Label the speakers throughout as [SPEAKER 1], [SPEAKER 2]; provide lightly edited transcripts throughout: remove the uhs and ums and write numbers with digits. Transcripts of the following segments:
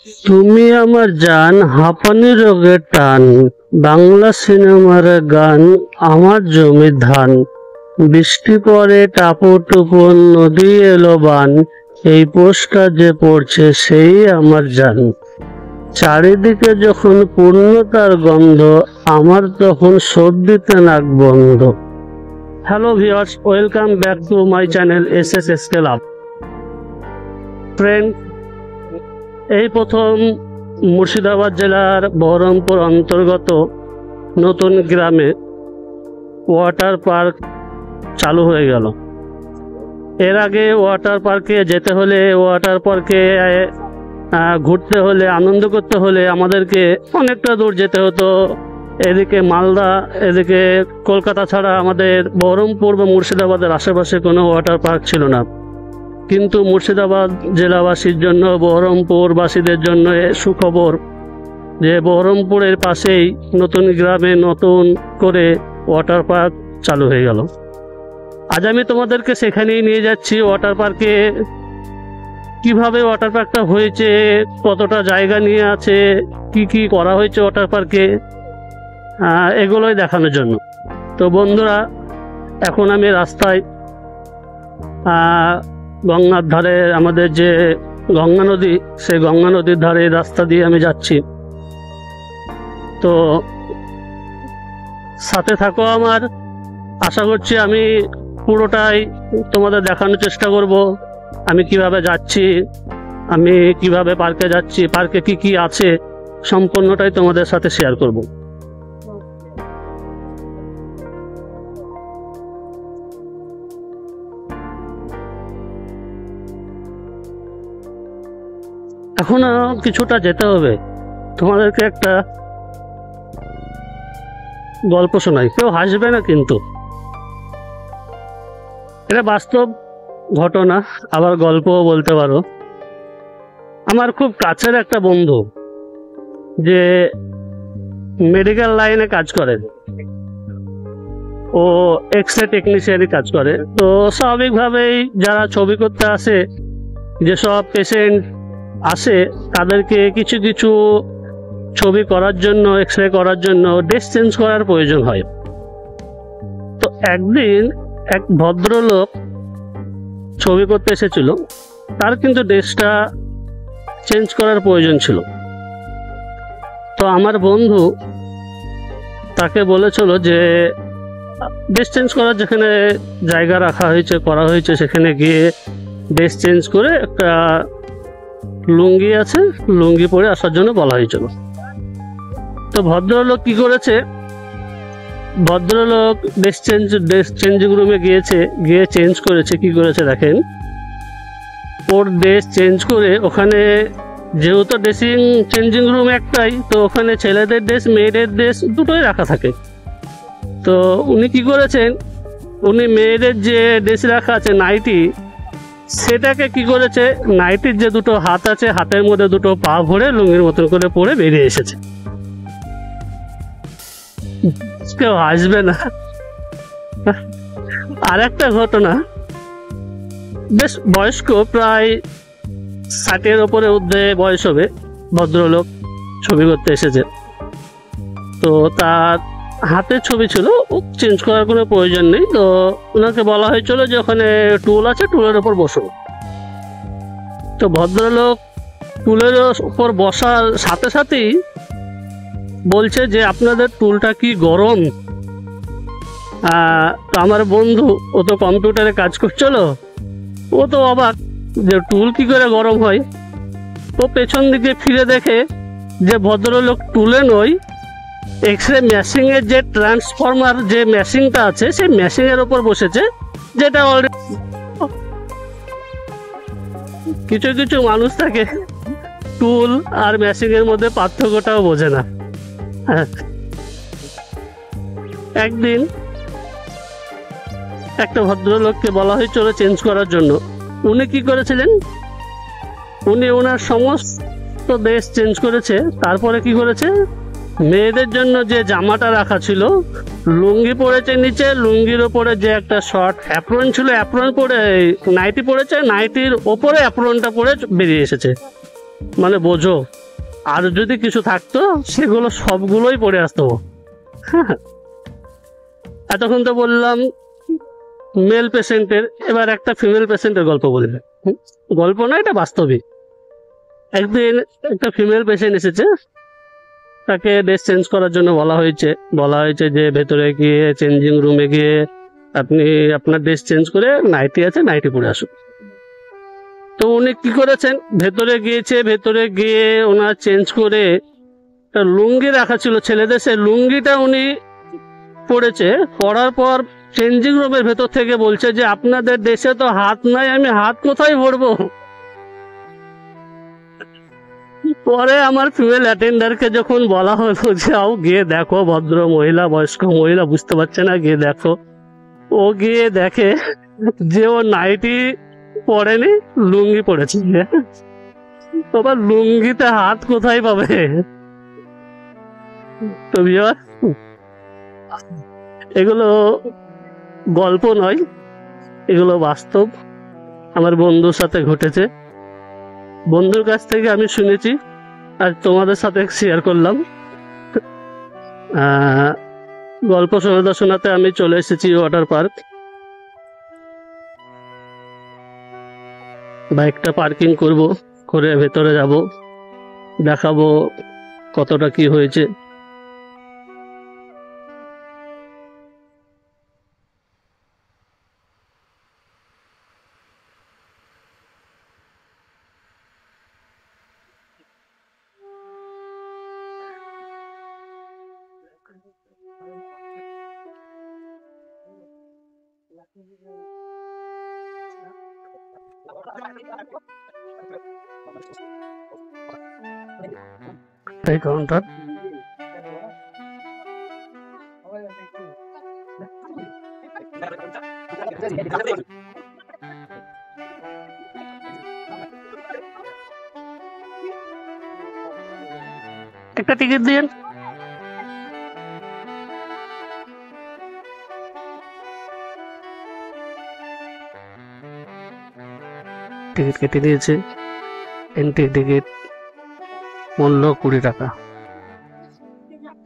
[SPEAKER 1] তুমি আমার জান হাঁপানি রোগের টান, বাংলা সিনেমার গান আমার জমি ধান। বৃষ্টি পড়ে টাপুর টুপুর, নদী এলো বান, এই পোস্টটা যে পড়ছে সেই আমার জান। চারিদিকে যখন পূর্ণতার গন্ধ, আমার তখন সর্দিতে নাক বন্ধ। Hello viewers, welcome back to my channel SSSK love. Friend, এই প্রথম মুর্শিদাবাদ জেলার বহরমপুর অন্তর্গত নতুন গ্রামে ওয়াটার পার্ক চালু হয়ে গেল। এর আগে ওয়াটার পার্কে যেতে হলে, ওয়াটার পার্কে ঘুরতে হলে, আনন্দ করতে হলে আমাদেরকে অনেকটা দূর যেতে হতো। এদিকে মালদা, এদিকে কলকাতা ছাড়া আমাদের বহরমপুর বা মুর্শিদাবাদের আশেপাশে কোনো ওয়াটার পার্ক ছিল না। কিন্তু মুর্শিদাবাদ জেলাবাসীর জন্য, বহরমপুরবাসীদের জন্য সুখবর যে বহরমপুরের পাশেই নতুন গ্রামে নতুন করে ওয়াটার পার্ক চালু হয়ে গেল। আজ আমি তোমাদেরকে সেখানেই নিয়ে যাচ্ছি। ওয়াটার পার্কে কিভাবে ওয়াটার পার্কটা হয়েছে, কতটা জায়গা নিয়ে আছে, কি কি করা হয়েছে ওয়াটার পার্কে, এগুলোই দেখানোর জন্য। তো বন্ধুরা, এখন আমি রাস্তায় গঙ্গার ধারে, আমাদের যে গঙ্গা নদী, সেই গঙ্গা নদীর ধারে রাস্তা দিয়ে আমি যাচ্ছি। তো সাথে থাকো আমার। আশা করছি আমি পুরোটাই তোমাদের দেখানোর চেষ্টা করব। আমি কিভাবে যাচ্ছি, আমি কিভাবে পার্কে যাচ্ছি, পার্কে কি কি আছে, সম্পূর্ণটাই তোমাদের সাথে শেয়ার করব। এখনো কিছুটা যেতে হবে। তোমাদেরকে একটা গল্প শোনাই, কেউ হাসবে না কিন্তু। এটা বাস্তব ঘটনা, আবার গল্পও বলতে পারো। আমার খুব কাছের একটা বন্ধু, যে মেডিকেল লাইনে কাজ করে, ও এক্সরে টেকনিশিয়ানই কাজ করে। তো স্বাভাবিকভাবেই যারা ছবি করতে আসে, যেসব পেশেন্ট আসে, তাদেরকে কিছু কিছু ছবি করার জন্য, এক্সরে করার জন্য ড্রেস চেঞ্জ করার প্রয়োজন হয়। তো একদিন এক ভদ্রলোক ছবি করতে এসেছিল, তার কিন্তু ড্রেসটা চেঞ্জ করার প্রয়োজন ছিল। তো আমার বন্ধু তাকে বলেছিল যে ড্রেস চেঞ্জ করার যেখানে জায়গা রাখা হয়েছে, করা হয়েছে, সেখানে গিয়ে ড্রেস চেঞ্জ করে একটা লুঙ্গি আছে, লুঙ্গি পরে আসার জন্য বলা হয়েছিল। তো ভদ্রলোক কি করেছে, ভদ্রলোক ড্রেস চেঞ্জিং রুমে গিয়েছে, গিয়ে চেঞ্জ করেছে। কি করেছে দেখেন, ওর ড্রেস চেঞ্জ করে ওখানে, যেহেতু ড্রেসিং চেঞ্জিং রুম একটাই, তো ওখানে ছেলেদের ড্রেস, মেয়েদের ড্রেস দুটোই রাখা থাকে। তো উনি কি করেছেন, উনি মেয়েদের যে ড্রেস রাখা আছে নাইটি, সেটাকে কি করেছে, নাইটির যে দুটো হাত আছে, হাতের মধ্যে দুটো পা ভরে লুঙ্গির মতন করে পরে বেরিয়ে এসেছে। কেউ আসবে না। আর একটা ঘটনা, বেশ বয়স্ক, প্রায় 60-এর ওপরে ঊর্ধ্বে বয়স হবে, ভদ্রলোক ছবি করতে এসেছে। তো তার হাতের ছবি ছিল, চেঞ্জ করার কোনো প্রয়োজন নেই। তো ওনাকে বলা হয়েছিল যে ওখানে টুল আছে, টুলের ওপর বসুন। তো ভদ্রলোক টুলের ওপর বসার সাথে সাথেই বলছে যে আপনাদের টুলটা কি গরম? তো আমার বন্ধু, ও তো কম্পিউটারে কাজ করছিল, ও তো অবাক যে টুল কি করে গরম হয়। ও পেছন দিকে ফিরে দেখে যে ভদ্রলোক টুলে নয়, এক্সরে মেশিনের যে ট্রান্সফরমার যে মেশিনটা আছে, সেই মেশিনের ওপর বসেছে, যেটা অলরেডি। কিছু কিছু মানুষ থাকে টুল আর মেশিনের মধ্যে পার্থক্যটাও বোঝে না। একদিন একটা ভদ্রলোককে বলা হয়েছিল চেঞ্জ করার জন্য। উনি কি করেছিলেন, উনি ওনার সমস্ত ড্রেস চেঞ্জ করেছে। তারপরে কি করেছে, মেয়েদের জন্য যে জামাটা রাখা ছিল, লুঙ্গি পরেছে নিচে, লুঙ্গির ওপরে যে একটা শর্ট অ্যাপ্রন ছিল, অ্যাপ্রন পরে নাইটি পরেছে, নাইটির ওপরে অ্যাপ্রনটা পরে বেরিয়ে এসেছে। মানে বোঝো, আর যদি কিছু থাকতো সেগুলো সবগুলোই পড়ে আসতো। এতক্ষণ তো বললাম মেল পেশেন্টের, এবার একটা ফিমেল পেশেন্টের গল্প বলবে। গল্প না, এটা বাস্তবিক। একদিন একটা ফিমেল পেশেন্ট এসেছে, তাকে ড্রেস চেঞ্জ করার জন্য বলা হয়েছে যে ভেতরে গিয়ে চেঞ্জিং রুমে গিয়ে আপনি আপনার ড্রেস চেঞ্জ করে নাইটি আছে নাইটি পরে আসুন। তো উনি কি করেছেন, ভেতরে গিয়ে ওনার চেঞ্জ করে একটা লুঙ্গি রাখা ছিল ছেলেদের, সেই লুঙ্গিটা উনি পড়েছে। পড়ার পর চেঞ্জিং রুমের ভেতর থেকে বলছে যে আপনাদের দেশে তো হাত নাই, আমি হাত কোথায় ভরবো। পরে আমার ফিমেল অ্যাটেন্ডারকে যখন বলা হলো যে আও গিয়ে দেখো, ভদ্র মহিলা, বয়স্ক মহিলা বুঝতে পারছে না, গিয়ে দেখো, ও গিয়ে দেখে যে ও নাইটি পরেনি, লুঙ্গি পড়েছে। তোমার লুঙ্গিতে হাত কোথায় পাবে? তো ভিউয়ার, এগুলো গল্প নয়, এগুলো বাস্তব, আমার বন্ধুর সাথে ঘটেছে। বন্ধুর কাছ থেকে আমি শুনেছি আর তোমাদের সাথে শেয়ার করলাম। গল্প শোনাতে শোনাতে আমি চলে এসেছি ওয়াটার পার্ক। বাইকটা পার্কিং করব, করে ভেতরে যাব, দেখাবো কতটা কি হয়েছে। এই কাউন্টার, একটা টিকিট দিন। টিকিট কেটে দিয়েছে, এন্ট্রি টিকিট মূল্য 20 টাকা।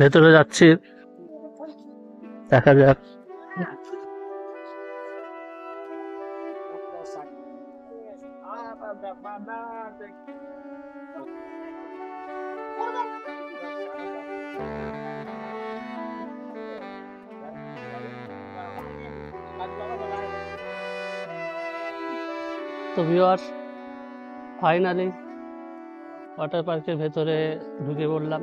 [SPEAKER 1] ভেতরে যাচ্ছি, দেখা যাক। তো ভিউয়ার্স, ফাইনালি ওয়াটার পার্কের ভেতরে ঢুকে পড়লাম।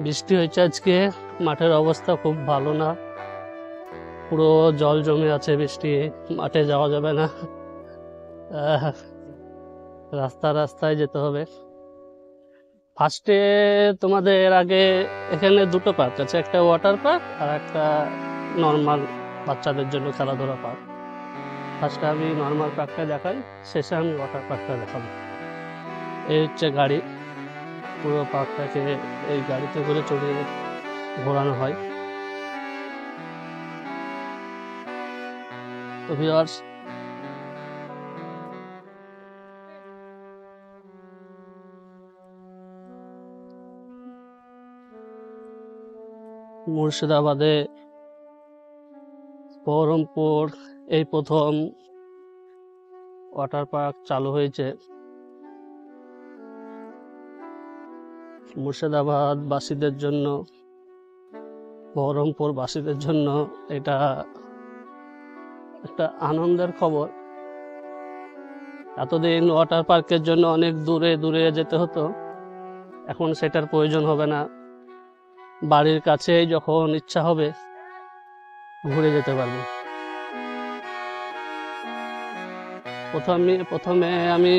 [SPEAKER 1] বৃষ্টি হয়েছে আজকে, মাঠের অবস্থা খুব ভালো না, পুরো জল জমে আছে, বৃষ্টি, মাঠে যাওয়া যাবে না, রাস্তায় যেতে হবে। ফার্স্টে তোমাদের আগে এখানে দুটো পার্ক আছে, একটা ওয়াটার পার্ক আর একটা নর্মাল বাচ্চাদের জন্য খেলাধুলা পার্ক। ফার্স্টে আমি নর্মাল পার্কটা দেখাই, শেষে আমি ওয়াটার পার্কটা দেখাবো। এই হচ্ছে গাড়ি, পুরো পার্কটাকে এই গাড়িতে করে চড়ে ঘোরানো হয়। তো ভিউয়ার্স, মুর্শিদাবাদে বহরমপুর এই প্রথম ওয়াটার পার্ক চালু হয়েছে। মুর্শিদাবাদ বাসীদের জন্য, বহরমপুর বাসীদের জন্য এটা একটা আনন্দের খবর। এতদিন ওয়াটার পার্কের জন্য অনেক দূরে দূরে যেতে হতো, এখন সেটার প্রয়োজন হবে না, বাড়ির কাছেই যখন ইচ্ছা হবে ঘুরে যেতে পারবে। প্রথমে আমি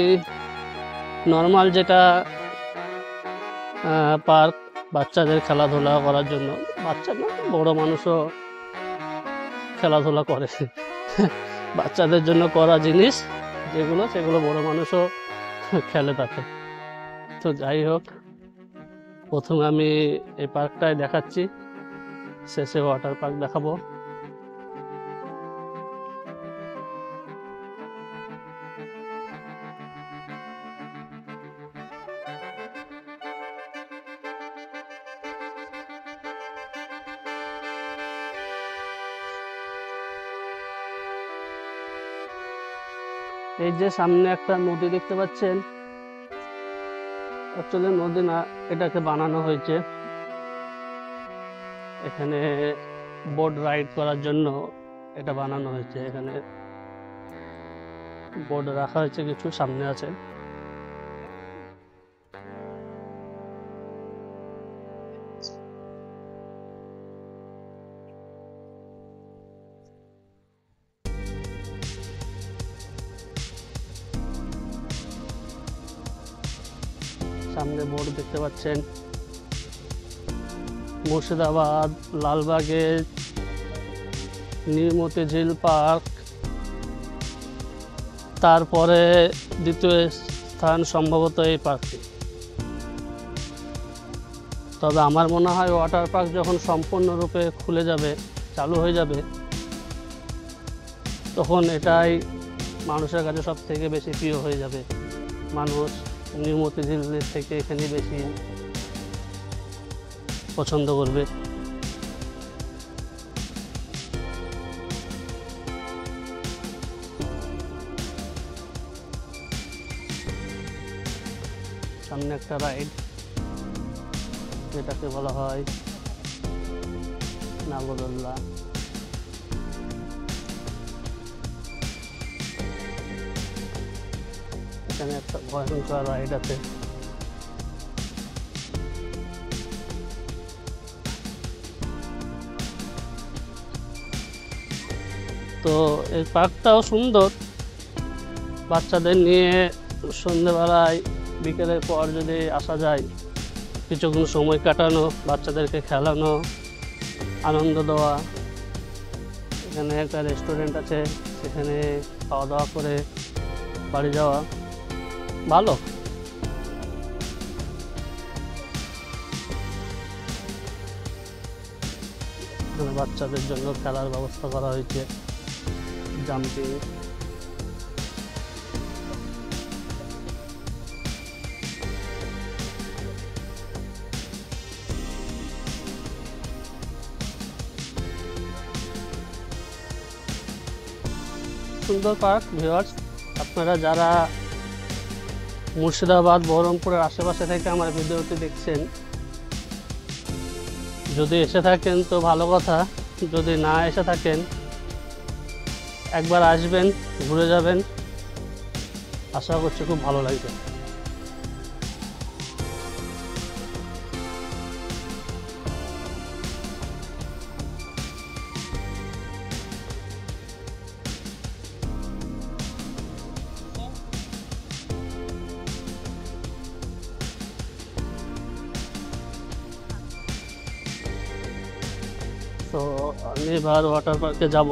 [SPEAKER 1] নর্মাল যেটা পার্ক বাচ্চাদের খেলাধুলা করার জন্য, বাচ্চা না বড় মানুষও খেলাধুলা করে, বাচ্চাদের জন্য করা জিনিস যেগুলো, সেগুলো বড় মানুষও খেলে থাকে। তো যাই হোক, প্রথমে আমি এই পার্কটায় দেখাচ্ছি, শেষে ওয়াটার পার্ক দেখাবো। এই যে সামনে একটা নদী দেখতে পাচ্ছেন, অ্যাকচুয়ালি নদী না, এটাকে বানানো হয়েছে এখানে বোট রাইড করার জন্য। এটা বানানো হয়েছে, এখানে বোট রাখা হয়েছে, কিছু সামনে আছে। সামনে বোর্ড দেখতে পাচ্ছেন। মুর্শিদাবাদ লালবাগে নিউ মতিঝিল পার্ক, তারপরে দ্বিতীয় স্থান সম্ভবত এই পার্কটি। তবে আমার মনে হয় ওয়াটার পার্ক যখন সম্পূর্ণরূপে খুলে যাবে, চালু হয়ে যাবে, তখন এটাই মানুষের কাছে সব থেকে বেশি প্রিয় হয়ে যাবে। মানুষ নিউ মতিঝিলের থেকে এখানে বেশি পছন্দ করবে। সামনে একটা রাইড, যেটাকে বলা হয় নাগরদোল্লা। এখানে একটা ভয়ঙ্কর রাইড আছে। তো এই পার্কটাও সুন্দর, বাচ্চাদের নিয়ে সন্ধ্যেবেলায় বিকেলের পর যদি আসা যায়, কিছুক্ষণ সময় কাটানো, বাচ্চাদেরকে খেলানো, আনন্দ দেওয়া। এখানে একটা রেস্টুরেন্ট আছে, সেখানে খাওয়া দাওয়া করে বাড়ি যাওয়া ভালো। এখানে বাচ্চাদের জন্য খেলার ব্যবস্থা করা হয়েছে, জাম্পিং। সুন্দর পার্ক। ভিউয়ার্স, আপনারা যারা মুর্শিদাবাদ বহরমপুরের আশেপাশে থেকে আমার ভিডিওটি দেখছেন, যদি এসে থাকেন তো ভালো কথা, যদি না এসে থাকেন একবার আসবেন, ঘুরে যাবেন, আশা করছি খুব ভালো লাগবে। তো আমি এবার ওয়াটার পার্কে যাব।